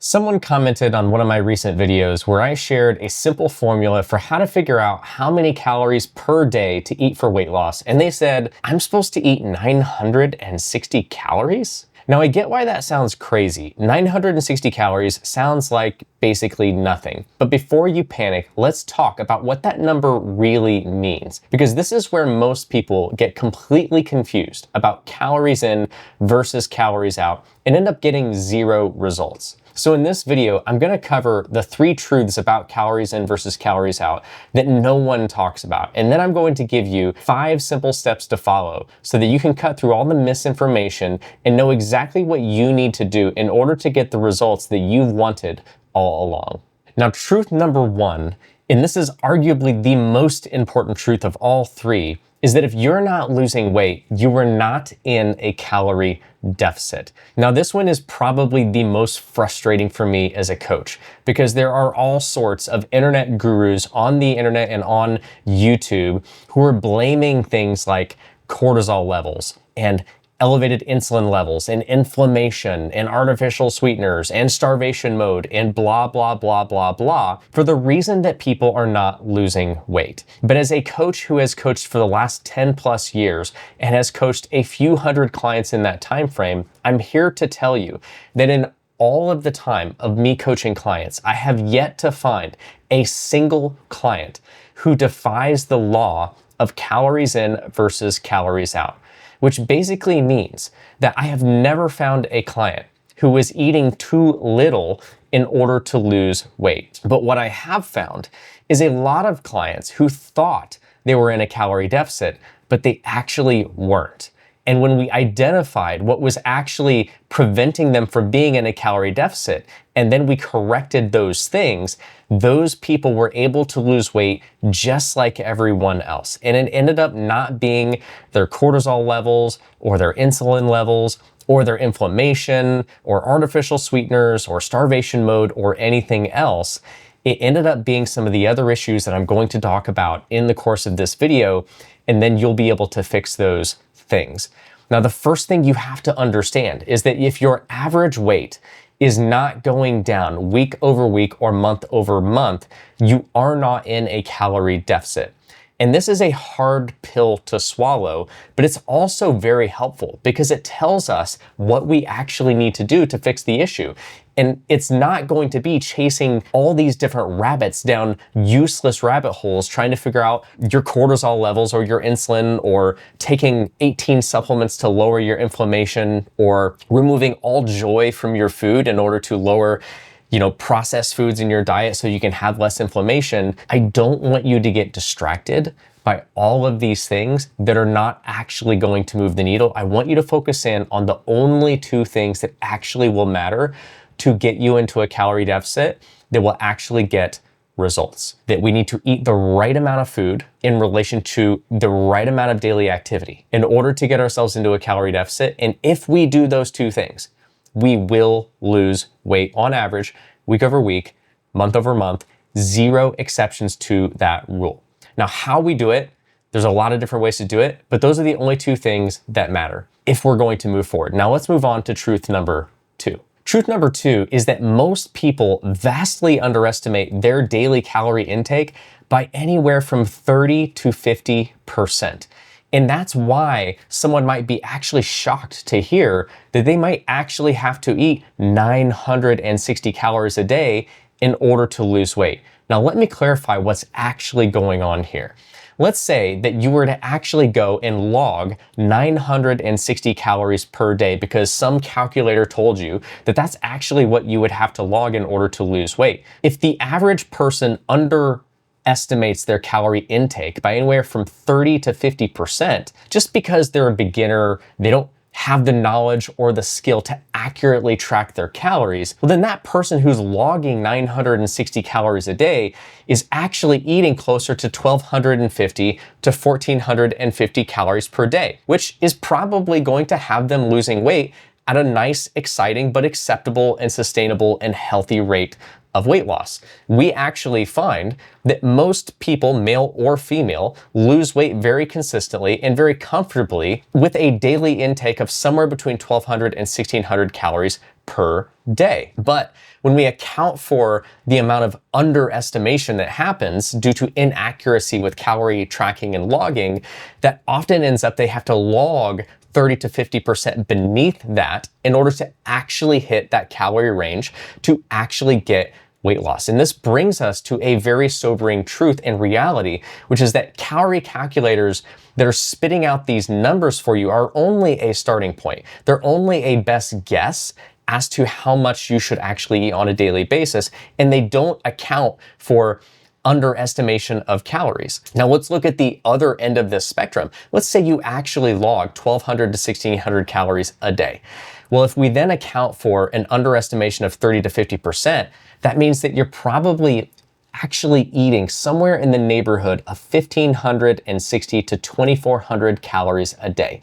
Someone commented on one of my recent videos where I shared a simple formula for how to figure out how many calories per day to eat for weight loss. And they said, I'm supposed to eat 960 calories? Now I get why that sounds crazy. 960 calories sounds like basically nothing. But before you panic, let's talk about what that number really means. Because this is where most people get completely confused about calories in versus calories out and end up getting zero results. So in this video, I'm gonna cover the 3 truths about calories in versus calories out that no one talks about. And then I'm going to give you 5 simple steps to follow so that you can cut through all the misinformation and know exactly what you need to do in order to get the results that you've wanted all along. Now, truth number 1, and this is arguably the most important truth of all 3, is that if you're not losing weight, you are not in a calorie deficit. Now, this one is probably the most frustrating for me as a coach because there are all sorts of internet gurus on the internet and on YouTube who are blaming things like cortisol levels and elevated insulin levels and inflammation and artificial sweeteners and starvation mode and blah, blah, blah, blah, blah for the reason that people are not losing weight. But as a coach who has coached for the last 10 plus years and has coached a few hundred clients in that time frame, I'm here to tell you that in all of the time of me coaching clients, I have yet to find a single client who defies the law of calories in versus calories out, which basically means that I have never found a client who was eating too little in order to lose weight. But what I have found is a lot of clients who thought they were in a calorie deficit, but they actually weren't. And when we identified what was actually preventing them from being in a calorie deficit, and then we corrected those things, those people were able to lose weight just like everyone else. And it ended up not being their cortisol levels or their insulin levels or their inflammation or artificial sweeteners or starvation mode or anything else. It ended up being some of the other issues that I'm going to talk about in the course of this video, and then you'll be able to fix those things. Now, the first thing you have to understand is that if your average weight is not going down week over week or month over month, you are not in a calorie deficit. And this is a hard pill to swallow, but it's also very helpful because it tells us what we actually need to do to fix the issue. And it's not going to be chasing all these different rabbits down useless rabbit holes, trying to figure out your cortisol levels or your insulin, or taking 18 supplements to lower your inflammation, or removing all joy from your food in order to lower processed foods in your diet so you can have less inflammation. I don't want you to get distracted by all of these things that are not actually going to move the needle. I want you to focus in on the only 2 things that actually will matter to get you into a calorie deficit that will actually get results. That we need to eat the right amount of food in relation to the right amount of daily activity in order to get ourselves into a calorie deficit. And if we do those 2 things, we will lose weight on average, week over week, month over month, 0 exceptions to that rule. Now, how we do it, there's a lot of different ways to do it, but those are the only 2 things that matter if we're going to move forward. Now, let's move on to truth number 2. Truth number 2 is that most people vastly underestimate their daily calorie intake by anywhere from 30 to 50%. And that's why someone might be actually shocked to hear that they might actually have to eat 960 calories a day in order to lose weight. Now, let me clarify what's actually going on here. Let's say that you were to actually go and log 960 calories per day because some calculator told you that that's actually what you would have to log in order to lose weight. If the average person underestimates their calorie intake by anywhere from 30 to 50%, just because they're a beginner, they don't have the knowledge or the skill to accurately track their calories, well, then that person who's logging 960 calories a day is actually eating closer to 1,250 to 1,450 calories per day, which is probably going to have them losing weight at a nice, exciting, but acceptable and sustainable and healthy rate of weight loss. We actually find that most people, male or female, lose weight very consistently and very comfortably with a daily intake of somewhere between 1,200 and 1,600 calories per day. But when we account for the amount of underestimation that happens due to inaccuracy with calorie tracking and logging, that often ends up they have to log 30 to 50% beneath that in order to actually hit that calorie range to actually get weight loss. And this brings us to a very sobering truth and reality, which is that calorie calculators that are spitting out these numbers for you are only a starting point. They're only a best guess as to how much you should actually eat on a daily basis, and they don't account for underestimation of calories. Now let's look at the other end of this spectrum. Let's say you actually log 1,200 to 1,600 calories a day. Well, if we then account for an underestimation of 30 to 50%, that means that you're probably actually eating somewhere in the neighborhood of 1,560 to 2,400 calories a day.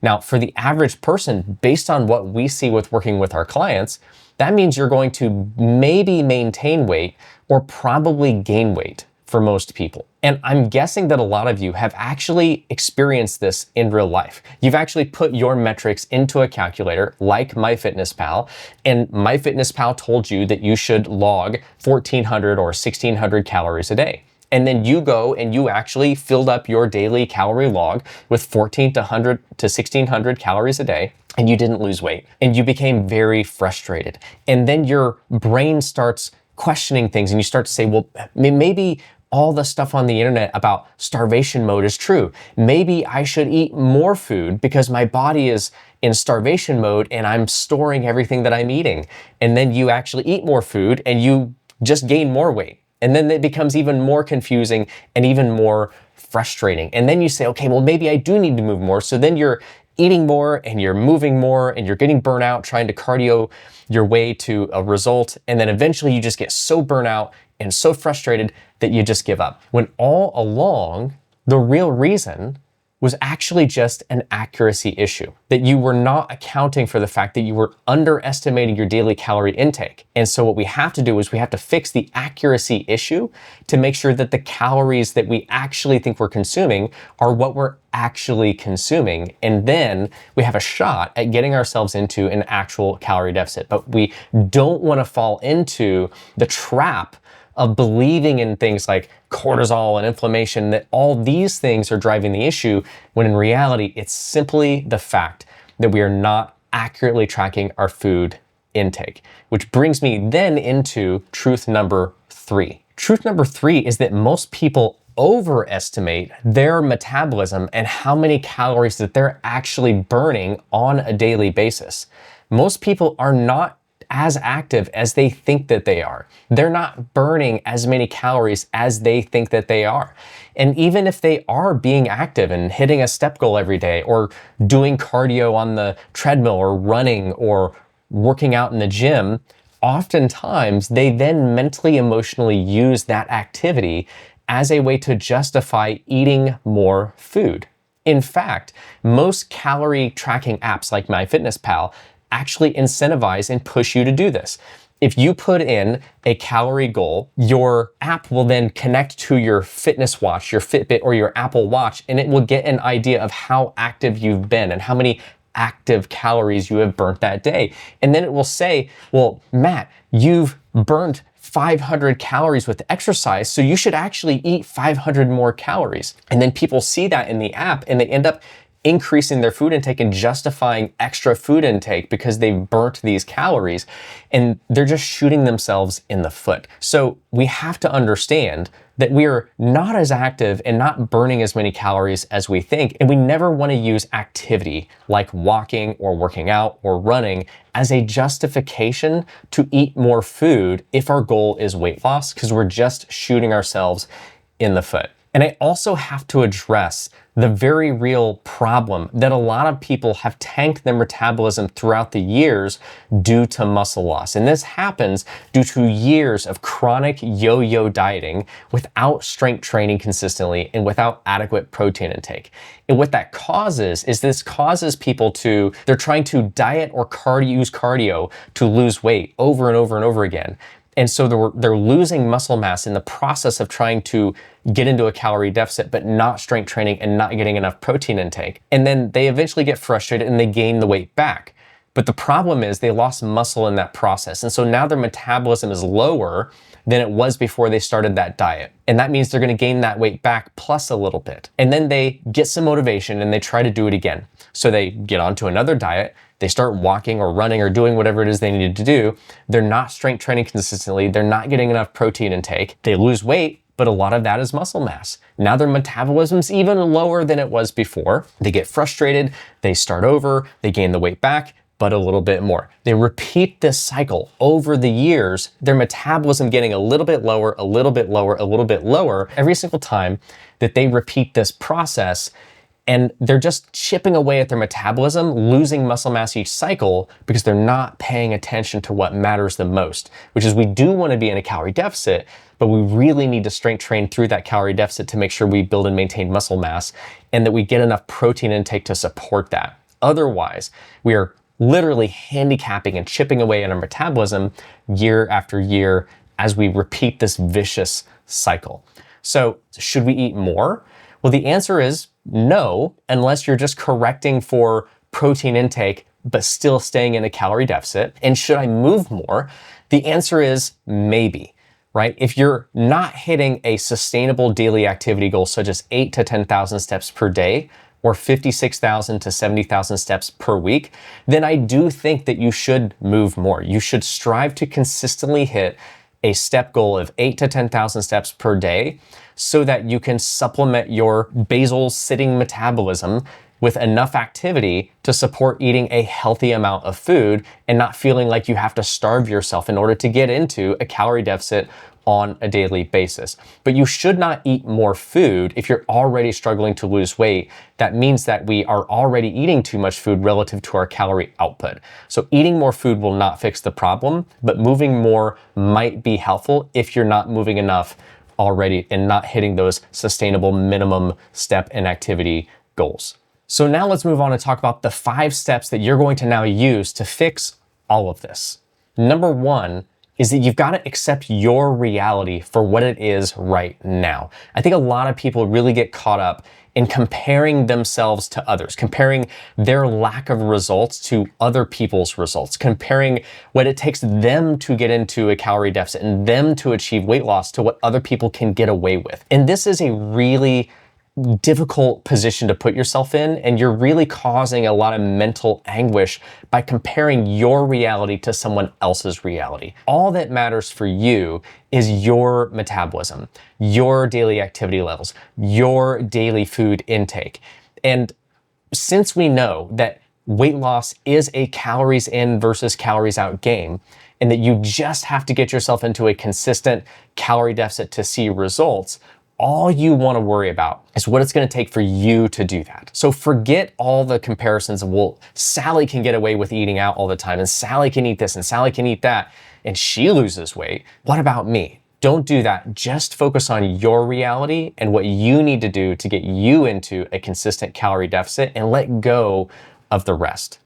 Now, for the average person, based on what we see with working with our clients, that means you're going to maybe maintain weight or probably gain weight for most people. And I'm guessing that a lot of you have actually experienced this in real life. You've actually put your metrics into a calculator like MyFitnessPal, and MyFitnessPal told you that you should log 1,400 or 1,600 calories a day. And then you go and you actually filled up your daily calorie log with 1,400 to 1,600 calories a day, and you didn't lose weight. And you became very frustrated. And then your brain starts questioning things and you start to say, well, maybe all the stuff on the internet about starvation mode is true. Maybe I should eat more food because my body is in starvation mode and I'm storing everything that I'm eating. And then you actually eat more food and you just gain more weight. And then it becomes even more confusing and even more frustrating. And then you say, okay, well, maybe I do need to move more. So then you're eating more and you're moving more and you're getting burnt out trying to cardio your way to a result. And then eventually you just get so burnt out and so frustrated that you just give up. When all along, the real reason was actually just an accuracy issue, that you were not accounting for the fact that you were underestimating your daily calorie intake. And so what we have to do is we have to fix the accuracy issue to make sure that the calories that we actually think we're consuming are what we're actually consuming. And then we have a shot at getting ourselves into an actual calorie deficit. But we don't want to fall into the trap of believing in things like cortisol and inflammation, that all these things are driving the issue, when in reality, it's simply the fact that we are not accurately tracking our food intake. Which brings me then into truth number 3. Truth number 3 is that most people overestimate their metabolism and how many calories that they're actually burning on a daily basis. Most people are not as active as they think that they are. They're not burning as many calories as they think that they are. And even if they are being active and hitting a step goal every day or doing cardio on the treadmill or running or working out in the gym, oftentimes they then mentally, emotionally use that activity as a way to justify eating more food. In fact, most calorie tracking apps like MyFitnessPal actually incentivize and push you to do this. If you put in a calorie goal, your app will then connect to your fitness watch, your Fitbit or your Apple Watch, and it will get an idea of how active you've been and how many active calories you have burnt that day. And then it will say, well, Matt, you've burnt 500 calories with exercise, so you should actually eat 500 more calories. And then people see that in the app and they end up increasing their food intake and justifying extra food intake because they've burnt these calories, and they're just shooting themselves in the foot. So we have to understand that we are not as active and not burning as many calories as we think, and we never want to use activity like walking or working out or running as a justification to eat more food if our goal is weight loss, because we're just shooting ourselves in the foot. And I also have to address the very real problem that a lot of people have tanked their metabolism throughout the years due to muscle loss. And this happens due to years of chronic yo-yo dieting without strength training consistently and without adequate protein intake. And what that causes is this causes people to, they're trying to diet or use cardio to lose weight over and over and over again. And so they're losing muscle mass in the process of trying to get into a calorie deficit, but not strength training and not getting enough protein intake. And then they eventually get frustrated and they gain the weight back. But the problem is they lost muscle in that process. And so now their metabolism is lower than it was before they started that diet. And that means they're gonna gain that weight back plus a little bit. And then they get some motivation and they try to do it again. So they get onto another diet, they start walking or running or doing whatever it is they needed to do. They're not strength training consistently. They're not getting enough protein intake. They lose weight, but a lot of that is muscle mass. Now their metabolism's even lower than it was before. They get frustrated, they start over, they gain the weight back, but a little bit more. They repeat this cycle over the years, their metabolism getting a little bit lower, a little bit lower, a little bit lower every single time that they repeat this process. And they're just chipping away at their metabolism, losing muscle mass each cycle because they're not paying attention to what matters the most, which is we do want to be in a calorie deficit, but we really need to strength train through that calorie deficit to make sure we build and maintain muscle mass and that we get enough protein intake to support that. Otherwise, we are literally handicapping and chipping away at our metabolism year after year as we repeat this vicious cycle. So should we eat more? Well, the answer is no, unless you're just correcting for protein intake, but still staying in a calorie deficit. And should I move more? The answer is maybe, right? If you're not hitting a sustainable daily activity goal, such as 8,000 to 10,000 steps per day, or 56,000 to 70,000 steps per week, then I do think that you should move more. You should strive to consistently hit a step goal of 8,000 to 10,000 steps per day so that you can supplement your basal sitting metabolism with enough activity to support eating a healthy amount of food and not feeling like you have to starve yourself in order to get into a calorie deficit on a daily basis. But you should not eat more food if you're already struggling to lose weight. That means that we are already eating too much food relative to our calorie output. So eating more food will not fix the problem, but moving more might be helpful if you're not moving enough already and not hitting those sustainable minimum step and activity goals. So now let's move on and talk about the 5 steps that you're going to now use to fix all of this. Number 1 is that you've got to accept your reality for what it is right now. I think a lot of people really get caught up in comparing themselves to others, comparing their lack of results to other people's results, comparing what it takes them to get into a calorie deficit and them to achieve weight loss to what other people can get away with. And this is a really difficult position to put yourself in, and you're really causing a lot of mental anguish by comparing your reality to someone else's reality. All that matters for you is your metabolism, your daily activity levels, your daily food intake. And since we know that weight loss is a calories in versus calories out game, and that you just have to get yourself into a consistent calorie deficit to see results, all you want to worry about is what it's going to take for you to do that. So forget all the comparisons of, well, Sally can get away with eating out all the time, and Sally can eat this, and Sally can eat that, and she loses weight. What about me? Don't do that. Just focus on your reality and what you need to do to get you into a consistent calorie deficit and let go of the rest.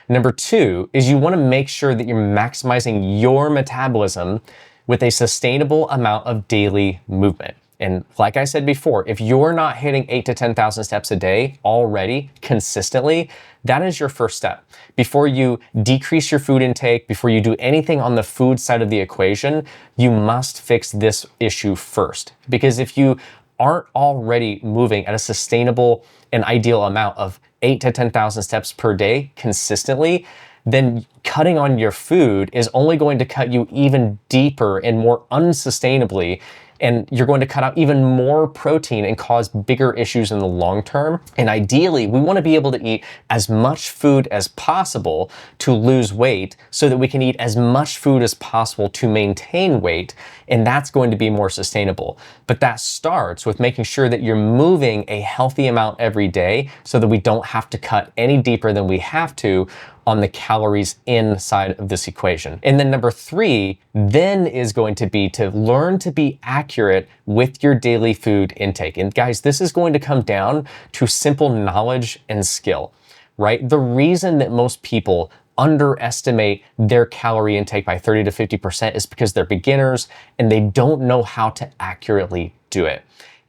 Number 2 is you want to make sure that you're maximizing your metabolism with a sustainable amount of daily movement. And like I said before, if you're not hitting 8,000 to 10,000 steps a day already consistently, that is your first step. Before you decrease your food intake, before you do anything on the food side of the equation, you must fix this issue first. Because if you aren't already moving at a sustainable and ideal amount of 8,000 to 10,000 steps per day consistently, then cutting on your food is only going to cut you even deeper and more unsustainably. And you're going to cut out even more protein and cause bigger issues in the long term. And ideally, we want to be able to eat as much food as possible to lose weight so that we can eat as much food as possible to maintain weight. And that's going to be more sustainable. But that starts with making sure that you're moving a healthy amount every day so that we don't have to cut any deeper than we have to on the calories inside of this equation. And then number 3 then is going to be to learn to be accurate with your daily food intake. And guys, this is going to come down to simple knowledge and skill, right? The reason that most people underestimate their calorie intake by 30 to 50% is because they're beginners and they don't know how to accurately do it.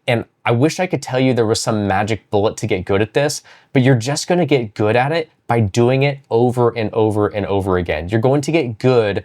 And I wish I could tell you there was some magic bullet to get good at this, but you're just gonna get good at it by doing it over and over and over again. You're going to get good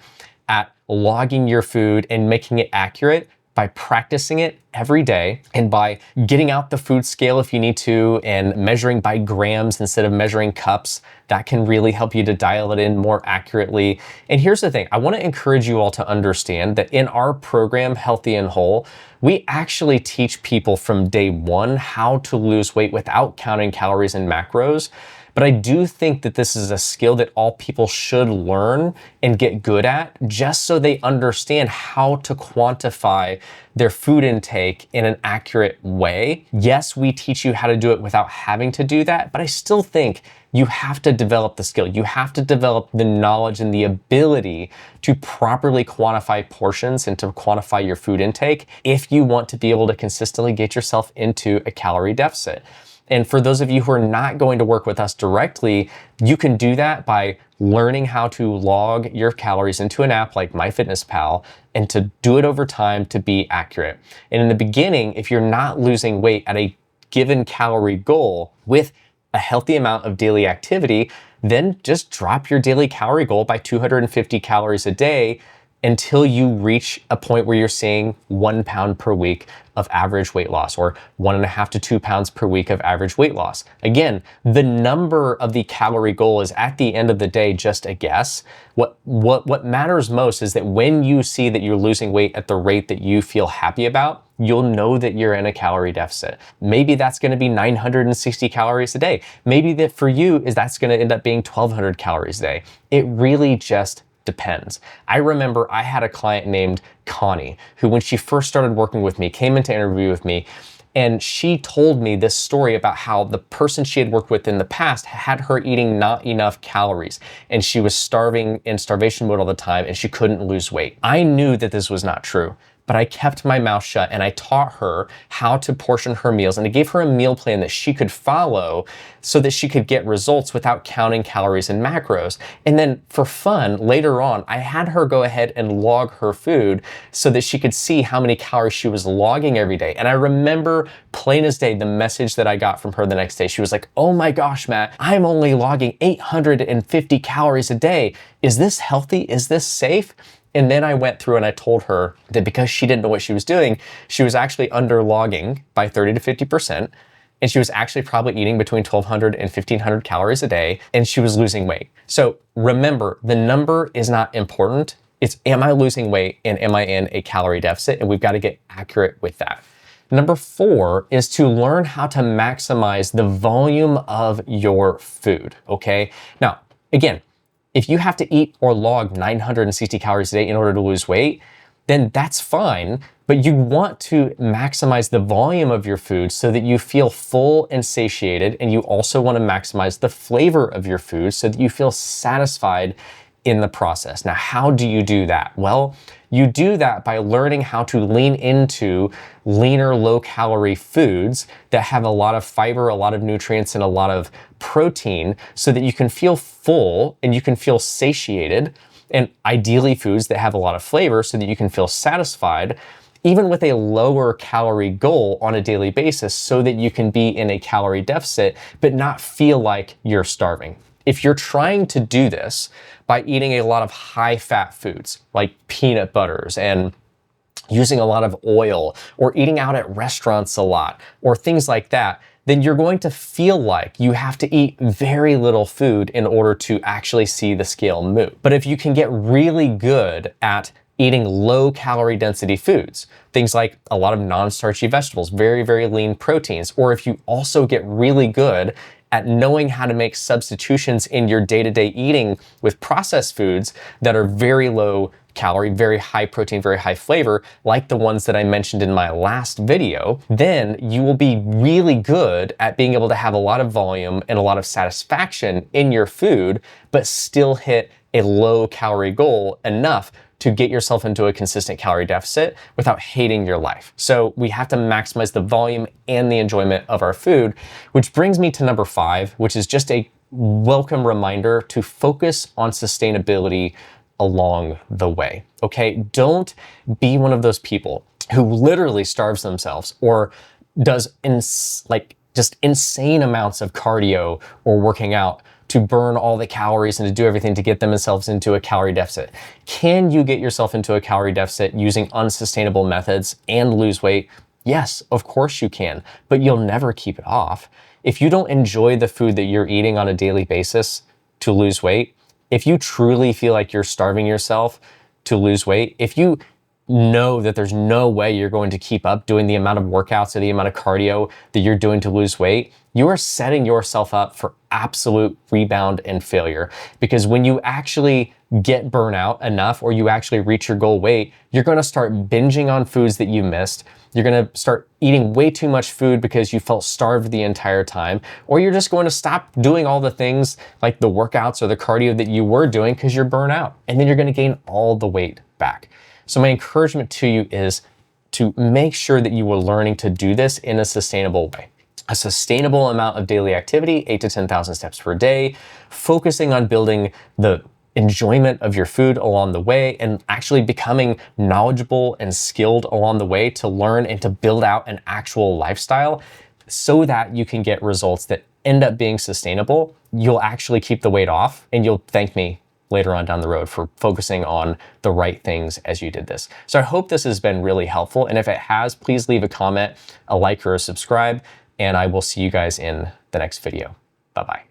at logging your food and making it accurate by practicing it every day and by getting out the food scale if you need to and measuring by grams instead of measuring cups. That can really help you to dial it in more accurately. And here's the thing, I want to encourage you all to understand that in our program, Healthy and Whole, we actually teach people from day one how to lose weight without counting calories and macros. But I do think that this is a skill that all people should learn and get good at, just so they understand how to quantify their food intake in an accurate way. Yes, we teach you how to do it without having to do that, but I still think you have to develop the skill. You have to develop the knowledge and the ability to properly quantify portions and to quantify your food intake if you want to be able to consistently get yourself into a calorie deficit. And for those of you who are not going to work with us directly, you can do that by learning how to log your calories into an app like MyFitnessPal and to do it over time to be accurate. And in the beginning, if you're not losing weight at a given calorie goal with a healthy amount of daily activity, then just drop your daily calorie goal by 250 calories a day until you reach a point where you're seeing 1 pound per week of average weight loss, or 1.5 to 2 pounds per week of average weight loss. Again, the number of the calorie goal is at the end of the day just a guess. What matters most is that when you see that you're losing weight at the rate that you feel happy about, you'll know that you're in a calorie deficit. Maybe that's gonna be 960 calories a day. Maybe that for you is that's gonna end up being 1,200 calories a day. It really just depends. I remember I had a client named Connie who, when she first started working with me, came in to interview with me, and she told me this story about how the person she had worked with in the past had her eating not enough calories, and she was starving in starvation mode all the time, and she couldn't lose weight. I knew that this was not true, but I kept my mouth shut and I taught her how to portion her meals, and I gave her a meal plan that she could follow so that she could get results without counting calories and macros. And then for fun, later on, I had her go ahead and log her food so that she could see how many calories she was logging every day. And I remember plain as day the message that I got from her the next day. She was like, "Oh my gosh, Matt, I'm only logging 850 calories a day. Is this healthy? Is this safe?" And then I went through and I told her that because she didn't know what she was doing, she was actually underlogging by 30 to 50%. And she was actually probably eating between 1,200 and 1,500 calories a day, and she was losing weight. So remember, the number is not important. It's, am I losing weight and am I in a calorie deficit? And we've got to get accurate with that. Number 4 is to learn how to maximize the volume of your food, okay? Now, again, if you have to eat or log 960 calories a day in order to lose weight, then that's fine, but you want to maximize the volume of your food so that you feel full and satiated, and you also want to maximize the flavor of your food so that you feel satisfied in the process. Now, how do you do that? Well, you do that by learning how to lean into leaner, low-calorie foods that have a lot of fiber, a lot of nutrients, and a lot of protein so that you can feel full and you can feel satiated, and ideally foods that have a lot of flavor so that you can feel satisfied, even with a lower calorie goal on a daily basis so that you can be in a calorie deficit but not feel like you're starving. If you're trying to do this by eating a lot of high-fat foods like peanut butters and using a lot of oil, or eating out at restaurants a lot, or things like that, then you're going to feel like you have to eat very little food in order to actually see the scale move. But if you can get really good at eating low calorie density foods, things like a lot of non-starchy vegetables, very, very lean proteins, or if you also get really good at knowing how to make substitutions in your day-to-day eating with processed foods that are very low calorie, very high protein, very high flavor, like the ones that I mentioned in my last video, then you will be really good at being able to have a lot of volume and a lot of satisfaction in your food, but still hit a low calorie goal enough to get yourself into a consistent calorie deficit without hating your life. So we have to maximize the volume and the enjoyment of our food, which brings me to number 5, which is just a welcome reminder to focus on sustainability along the way, okay? Don't be one of those people who literally starves themselves or does just insane amounts of cardio or working out to burn all the calories and to do everything to get themselves into a calorie deficit. Can you get yourself into a calorie deficit using unsustainable methods and lose weight? Yes, of course you can, but you'll never keep it off. If you don't enjoy the food that you're eating on a daily basis to lose weight, if you truly feel like you're starving yourself to lose weight, if you know that there's no way you're going to keep up doing the amount of workouts or the amount of cardio that you're doing to lose weight, you are setting yourself up for absolute rebound and failure. Because when you actually get burnout enough or you actually reach your goal weight, you're going to start binging on foods that you missed. You're going to start eating way too much food because you felt starved the entire time, or you're just going to stop doing all the things like the workouts or the cardio that you were doing because you're burnt out, and then you're going to gain all the weight back. So my encouragement to you is to make sure that you are learning to do this in a sustainable way. A sustainable amount of daily activity, 8 to 10,000 steps per day, focusing on building the enjoyment of your food along the way and actually becoming knowledgeable and skilled along the way to learn and to build out an actual lifestyle so that you can get results that end up being sustainable. You'll actually keep the weight off and you'll thank me later on down the road for focusing on the right things as you did this. So I hope this has been really helpful. And if it has, please leave a comment, a like, or a subscribe, and I will see you guys in the next video. Bye-bye.